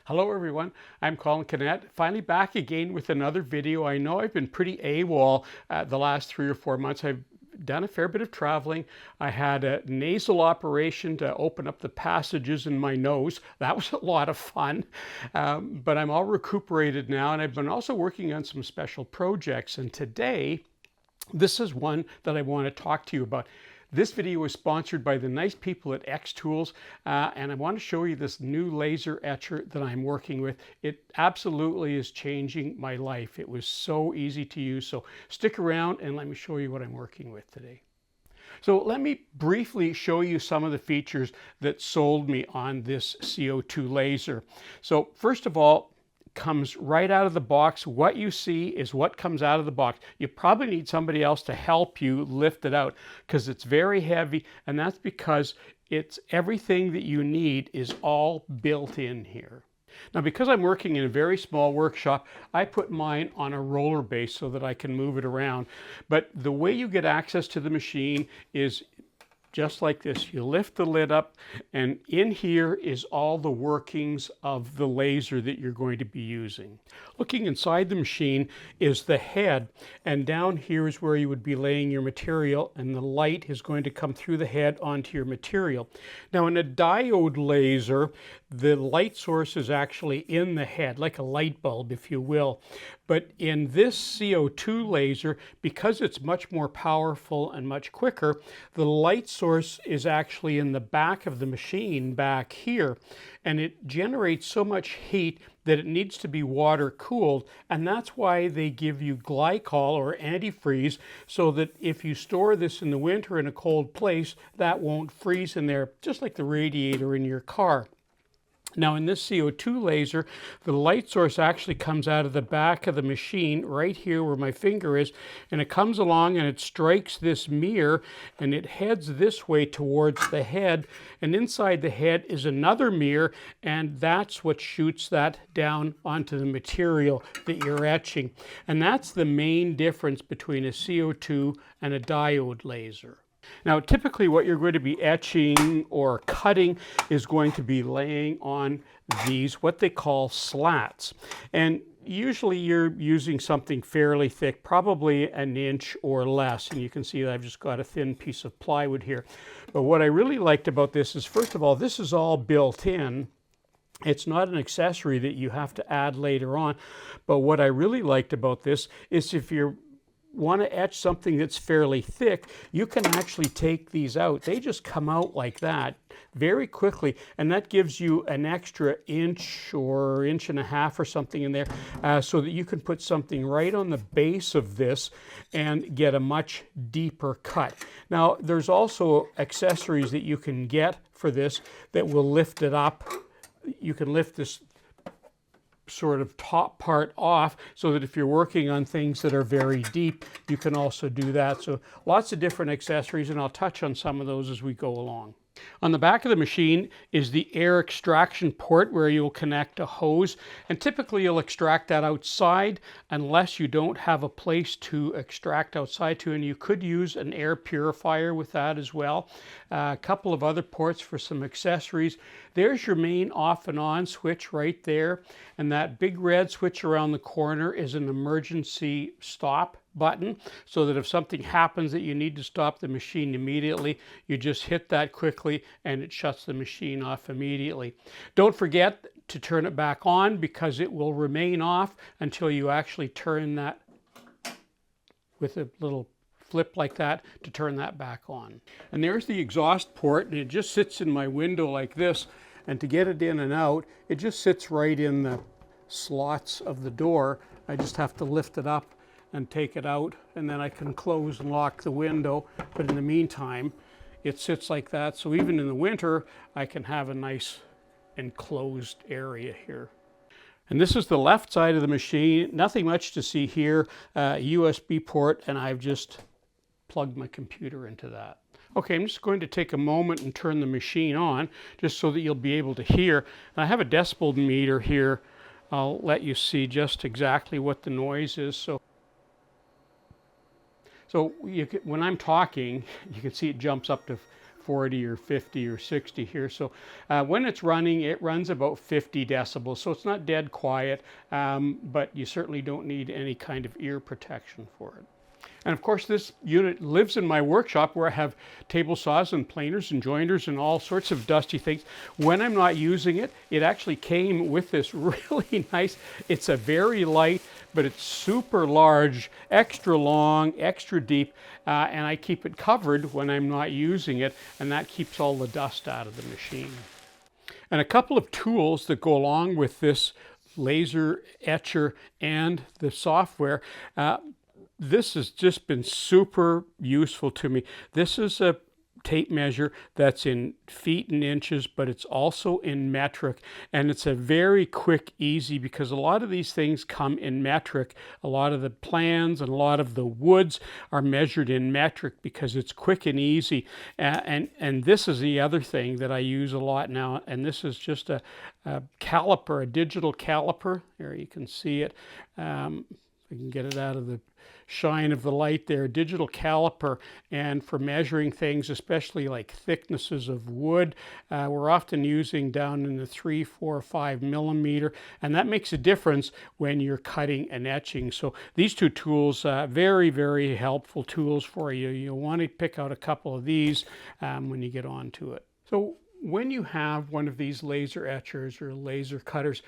Hello everyone, I'm Colin Canet, finally back again with another video. I know I've been pretty AWOL the last 3 or 4 months. I've done a fair bit of traveling. I had a nasal operation to open up the passages in my nose. That was a lot of fun, but I'm all recuperated now, and I've been also working on some special projects, and today this is one that I want to talk to you about. This video is sponsored by the nice people at X Tools, and I want to show you this new laser etcher that I'm working with. It absolutely is changing my life. It was so easy to use, so stick around and let me show you what I'm working with today. So let me briefly show you some of the features that sold me on this CO2 laser. So first of all, comes right out of the box. What you see is what comes out of the box. You probably need somebody else to help you lift it out because it's very heavy, and that's because it's everything that you need is all built in here. Now, because I'm working in a very small workshop, I put mine on a roller base so that I can move it around. But the way you get access to the machine is just like this. You lift the lid up, and in here is all the workings of the laser that you're going to be using. Looking inside the machine is the head, and down here is where you would be laying your material, and the light is going to come through the head onto your material. Now, in a diode laser, the light source is actually in the head, like a light bulb, if you will. But in this CO2 laser, because it's much more powerful and much quicker, the light source is actually in the back of the machine back here, and it generates so much heat that it needs to be water cooled, and that's why they give you glycol or antifreeze, so that if you store this in the winter in a cold place, that won't freeze in there, just like the radiator in your car. Now, in this CO2 laser, the light source actually comes out of the back of the machine right here where my finger is, and it comes along and it strikes this mirror, and it heads this way towards the head, and inside the head is another mirror, and that's what shoots that down onto the material that you're etching. And that's the main difference between a CO2 and a diode laser. Now, typically what you're going to be etching or cutting is going to be laying on these, what they call slats. And usually you're using something fairly thick, probably an inch or less. And you can see that I've just got a thin piece of plywood here. But what I really liked about this is, first of all, this is all built in. It's not an accessory that you have to add later on. But what I really liked about this is if you want to etch something that's fairly thick, you can actually take these out. They just come out like that very quickly, and that gives you an extra inch or inch and a half or something in there, so that you can put something right on the base of this and get a much deeper cut. Now, there's also accessories that you can get for this that will lift it up. You can lift this sort of top part off so that if you're working on things that are very deep, you can also do that. So lots of different accessories, and I'll touch on some of those as we go along. On the back of the machine is the air extraction port where you'll connect a hose, and typically you'll extract that outside unless you don't have a place to extract outside to, and you could use an air purifier with that as well. A couple of other ports for some accessories. There's your main off and on switch right there, and that big red switch around the corner is an emergency stop button, so that if something happens that you need to stop the machine immediately, you just hit that quickly and it shuts the machine off immediately. Don't forget to turn it back on, because it will remain off until you actually turn that with a little flip like that to turn that back on. And there's the exhaust port, and it just sits in my window like this, and to get it in and out, it just sits right in the slots of the door. I just have to lift it up and take it out, and then I can close and lock the window. But in the meantime, it sits like that, so even in the winter I can have a nice enclosed area here. And this is the left side of the machine. Nothing much to see here. USB port, and I've just plugged my computer into that. Okay, I'm just going to take a moment and turn the machine on, just so that you'll be able to hear. And I have a decibel meter here. I'll let you see just exactly what the noise is. So when I'm talking, you can see it jumps up to 40 or 50 or 60 here. So when it's running, it runs about 50 decibels. So it's not dead quiet, but you certainly don't need any kind of ear protection for it. And of course, this unit lives in my workshop where I have table saws and planers and jointers and all sorts of dusty things. When I'm not using it, it actually came with this really nice, it's a very light, but it's super large, extra long, extra deep, and I keep it covered when I'm not using it, and that keeps all the dust out of the machine. And a couple of tools that go along with this laser etcher and the software. This has just been super useful to me. This is a tape measure that's in feet and inches, but it's also in metric, and it's a very quick, easy, because a lot of these things come in metric. A lot of the plans and a lot of the woods are measured in metric because it's quick and easy. And this is the other thing that I use a lot now, and this is just a caliper, a digital caliper. There you can see it. I can get it out of the shine of the light there, digital caliper, and for measuring things, especially like thicknesses of wood, we're often using down in the 3, 4, 5 millimeter, and that makes a difference when you're cutting and etching. So these two tools, very, very helpful tools for you. You'll want to pick out a couple of these when you get onto it. So when you have one of these laser etchers or laser cutters,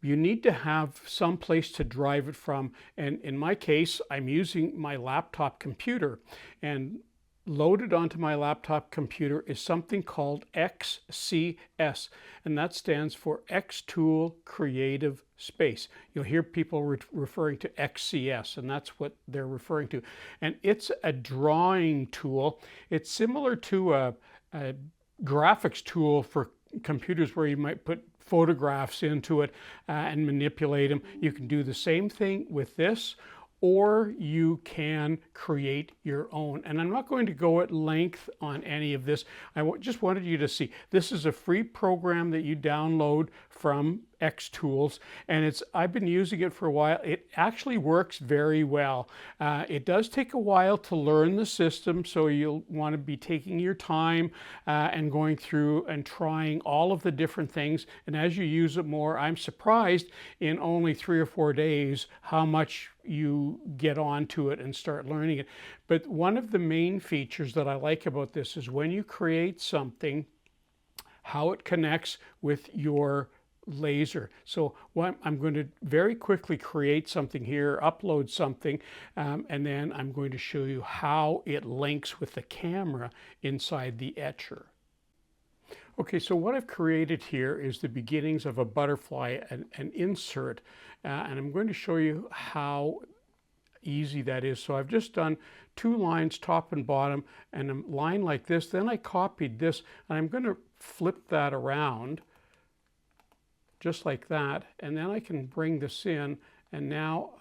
you need to have some place to drive it from. And in my case, I'm using my laptop computer, and loaded onto my laptop computer is something called XCS, and that stands for Xtool Creative Space. You'll hear people referring to XCS, and that's what they're referring to. And it's a drawing tool. It's similar to a graphics tool for computers where you might put photographs into it and manipulate them. You can do the same thing with this, or you can create your own. And I'm not going to go at length on any of this. I just wanted you to see. This is a free program that you download from Xtools, and I've been using it for a while. It actually works very well. It does take a while to learn the system, so you'll want to be taking your time and going through and trying all of the different things. And as you use it more, I'm surprised in only 3 or 4 days how much you get onto it and start learning it. But one of the main features that I like about this is when you create something, how it connects with your laser. So I'm going to very quickly create something here, upload something, and then I'm going to show you how it links with the camera inside the etcher. Okay, so what I've created here is the beginnings of a butterfly, an insert, and I'm going to show you how easy that is. So I've just done 2 lines, top and bottom, and a line like this. Then I copied this, and I'm going to flip that around just like that, and then I can bring this in, and now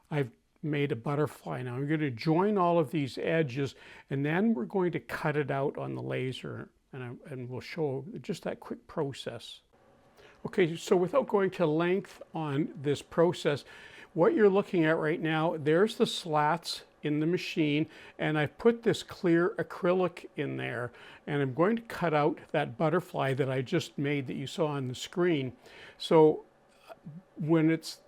I've made a butterfly. Now I'm going to join all of these edges, and then we're going to cut it out on the laser, and we'll show just that quick process. Okay, so without going to length on this process, what you're looking at right now, there's the slats in the machine, and I've put this clear acrylic in there, and I'm going to cut out that butterfly that I just made that you saw on the screen. So when it's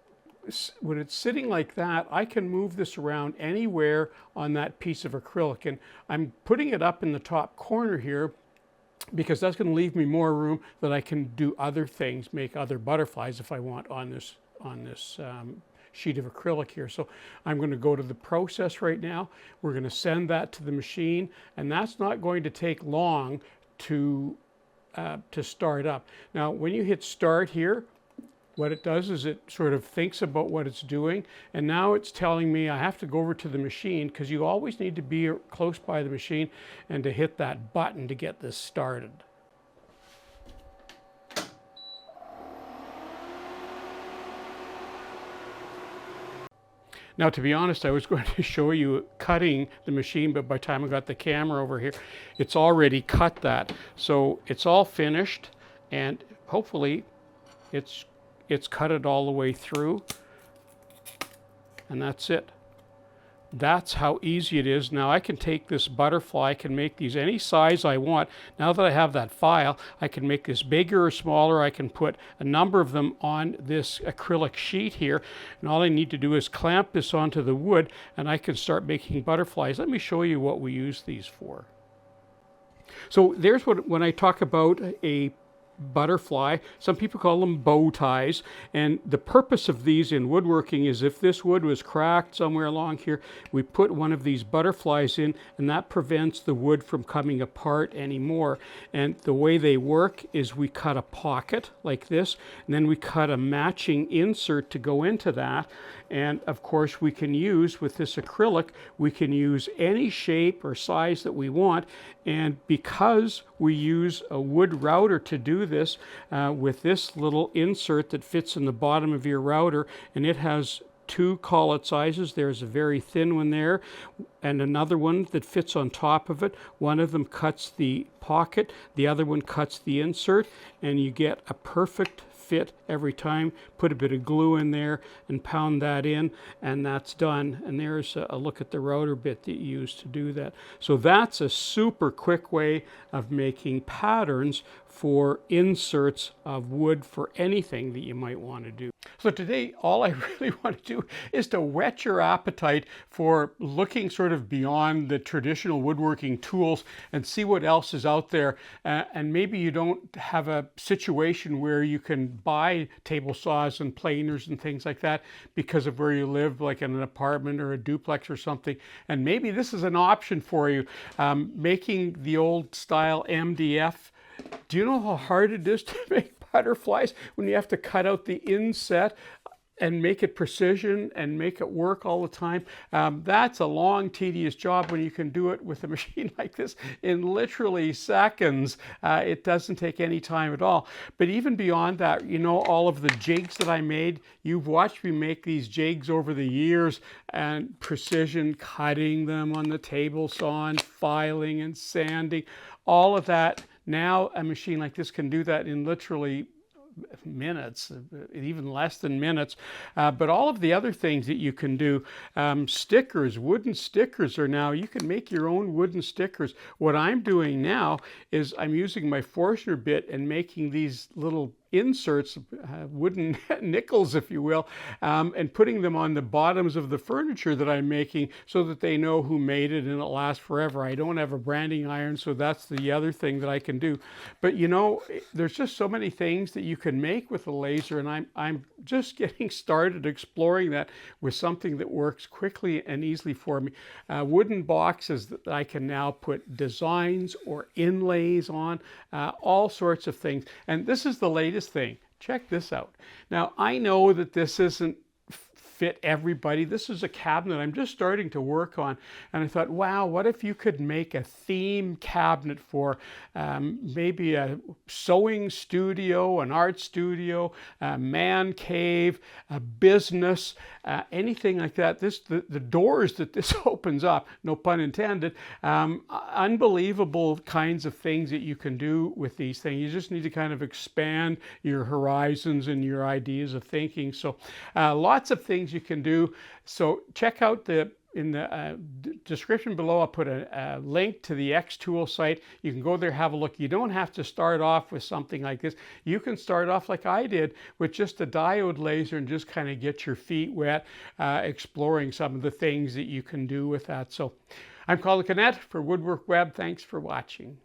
sitting like that, I can move this around anywhere on that piece of acrylic, and I'm putting it up in the top corner here because that's going to leave me more room that I can do other things, make other butterflies if I want on this sheet of acrylic here. So I'm going to go to the process right now. We're going to send that to the machine, and that's not going to take long to start up. Now when you hit start here, what it does is it sort of thinks about what it's doing, and now it's telling me I have to go over to the machine, because you always need to be close by the machine and to hit that button to get this started. Now, to be honest, I was going to show you cutting the machine, but by the time I got the camera over here, it's already cut that. So it's all finished, and hopefully it's cut it all the way through, and that's it. that's how easy it is. Now I can take this butterfly, I can make these any size I want. Now that I have that file, I can make this bigger or smaller. I can put a number of them on this acrylic sheet here, and all I need to do is clamp this onto the wood, and I can start making butterflies. Let me show you what we use these for. So there's what, when I talk about a butterfly, some people call them bow ties, and the purpose of these in woodworking is if this wood was cracked somewhere along here, we put one of these butterflies in, and that prevents the wood from coming apart anymore. And the way they work is we cut a pocket like this, and then we cut a matching insert to go into that. And of course we can use, with this acrylic, we can use any shape or size that we want. And because we use a wood router to do this, with this little insert that fits in the bottom of your router, and it has two collet sizes. There's a very thin one there and another one that fits on top of it. One of them cuts the pocket, the other one cuts the insert, and you get a perfect fit every time. Put a bit of glue in there and pound that in, and that's done. And there's a look at the router bit that you use to do that. So that's a super quick way of making patterns for inserts of wood for anything that you might want to do. So today, all I really want to do is to whet your appetite for looking sort of beyond the traditional woodworking tools and see what else is out there. And maybe you don't have a situation where you can buy table saws and planers and things like that because of where you live, like in an apartment or a duplex or something. And maybe this is an option for you. Making the old style MDF. Do you know how hard it is to make butterflies when you have to cut out the inset and make it precision and make it work all the time? That's a long, tedious job when you can do it with a machine like this in literally seconds. It doesn't take any time at all. But even beyond that, you know, all of the jigs that I made, you've watched me make these jigs over the years, and precision cutting them on the table saw and filing and sanding, all of that. Now a machine like this can do that in literally minutes, even less than minutes. But all of the other things that you can do, stickers, wooden stickers are now, you can make your own wooden stickers. What I'm doing now is I'm using my Forstner bit and making these little inserts, wooden nickels, if you will, and putting them on the bottoms of the furniture that I'm making so that they know who made it and it lasts forever. I don't have a branding iron, so that's the other thing that I can do. But you know, there's just so many things that you can make with a laser, and I'm just getting started exploring that with something that works quickly and easily for me. Wooden boxes that I can now put designs or inlays on, all sorts of things. And this is the latest thing. Check this out. Now, I know that this isn't fit everybody. This is a cabinet I'm just starting to work on, and I thought, wow, what if you could make a theme cabinet for maybe a sewing studio, an art studio, a man cave, a business, anything like that. The doors that this opens up, no pun intended, unbelievable kinds of things that you can do with these things. You just need to kind of expand your horizons and your ideas of thinking. So lots of things you can do. So check out in the description below, I'll put a link to the Xtool site. You can go there, have a look. You don't have to start off with something like this. You can start off like I did with just a diode laser and just kind of get your feet wet, exploring some of the things that you can do with that. So I'm Colin Canet for Woodwork Web. Thanks for watching.